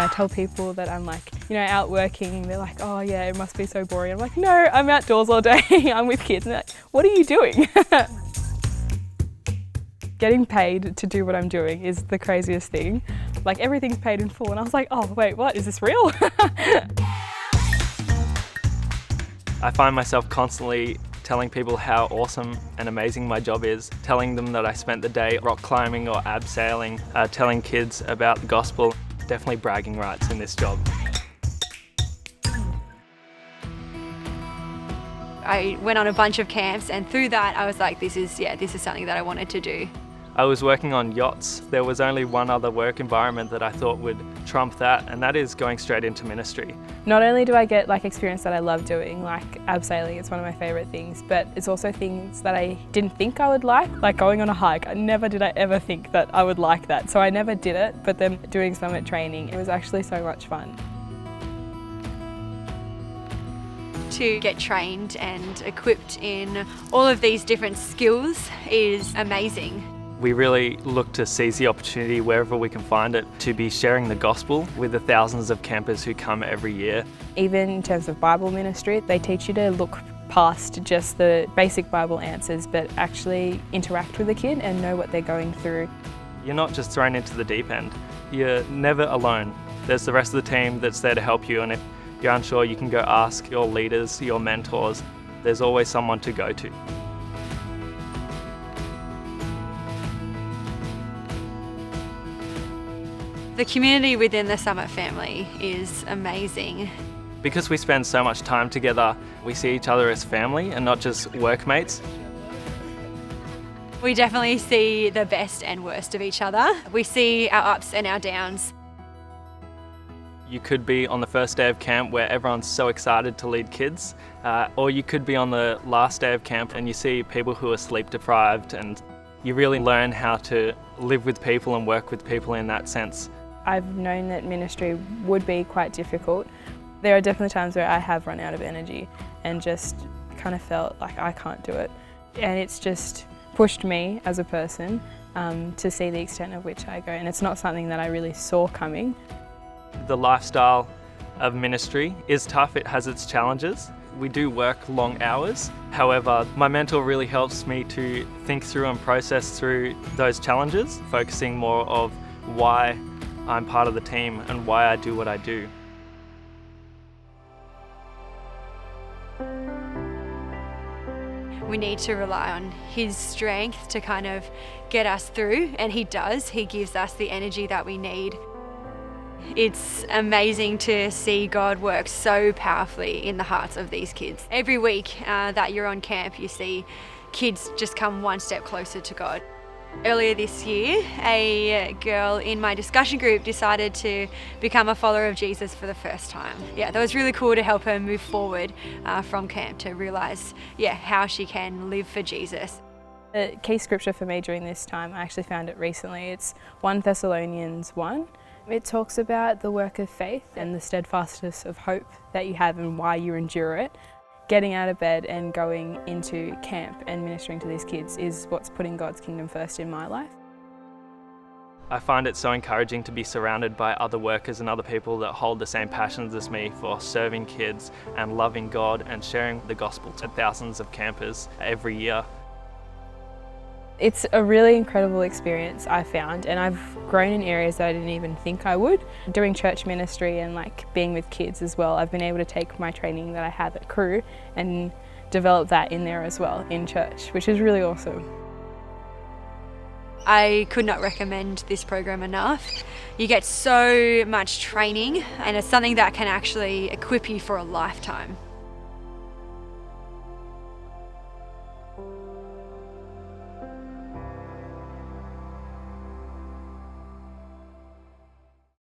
I tell people that I'm like, out working, they're like, oh yeah, it must be so boring. I'm like, no, I'm outdoors all day, I'm with kids. And they're like, what are you doing? Getting paid to do what I'm doing is the craziest thing. Like everything's paid in full and I was like, oh wait, what, is this real? I find myself constantly telling people how awesome and amazing my job is, telling them that I spent the day rock climbing or abseiling, telling kids about the gospel. Definitely bragging rights in this job. I went on a bunch of camps and through that I was like, this is something that I wanted to do. I was working on yachts. There was only one other work environment that I thought would trump that, and that is going straight into ministry. Not only do I get experience that I love doing, like abseiling, it's one of my favourite things, but it's also things that I didn't think I would like going on a hike. Never did I ever think that I would like that, so I never did it, but then doing summit training, it was actually so much fun. To get trained and equipped in all of these different skills is amazing. We really look to seize the opportunity wherever we can find it to be sharing the gospel with the thousands of campers who come every year. Even in terms of Bible ministry, they teach you to look past just the basic Bible answers, but actually interact with the kid and know what they're going through. You're not just thrown into the deep end. You're never alone. There's the rest of the team that's there to help you, and if you're unsure, you can go ask your leaders, your mentors. There's always someone to go to. The community within the Summit family is amazing. Because we spend so much time together, we see each other as family and not just workmates. We definitely see the best and worst of each other. We see our ups and our downs. You could be on the first day of camp where everyone's so excited to lead kids, or you could be on the last day of camp and you see people who are sleep deprived, and you really learn how to live with people and work with people in that sense. I've known that ministry would be quite difficult. There are definitely times where I have run out of energy and just kind of felt like I can't do it. And it's just pushed me as a person to see the extent of which I go. And it's not something that I really saw coming. The lifestyle of ministry is tough, it has its challenges. We do work long hours. However, my mentor really helps me to think through and process through those challenges, focusing more of why I'm part of the team and why I do what I do. We need to rely on his strength to kind of get us through, and he does. He gives us the energy that we need. It's amazing to see God work so powerfully in the hearts of these kids. Every week that you're on camp, you see kids just come one step closer to God. Earlier this year, a girl in my discussion group decided to become a follower of Jesus for the first time. Yeah, that was really cool to help her move forward from camp to realise, how she can live for Jesus. The key scripture for me during this time, I actually found it recently. It's 1 Thessalonians 1. It talks about the work of faith and the steadfastness of hope that you have and why you endure it. Getting out of bed and going into camp and ministering to these kids is what's putting God's kingdom first in my life. I find it so encouraging to be surrounded by other workers and other people that hold the same passions as me for serving kids and loving God and sharing the gospel to thousands of campers every year. It's a really incredible experience, I found, and I've grown in areas that I didn't even think I would. Doing church ministry and being with kids as well, I've been able to take my training that I have at CRU and develop that in there as well, in church, which is really awesome. I could not recommend this program enough. You get so much training, and it's something that can actually equip you for a lifetime.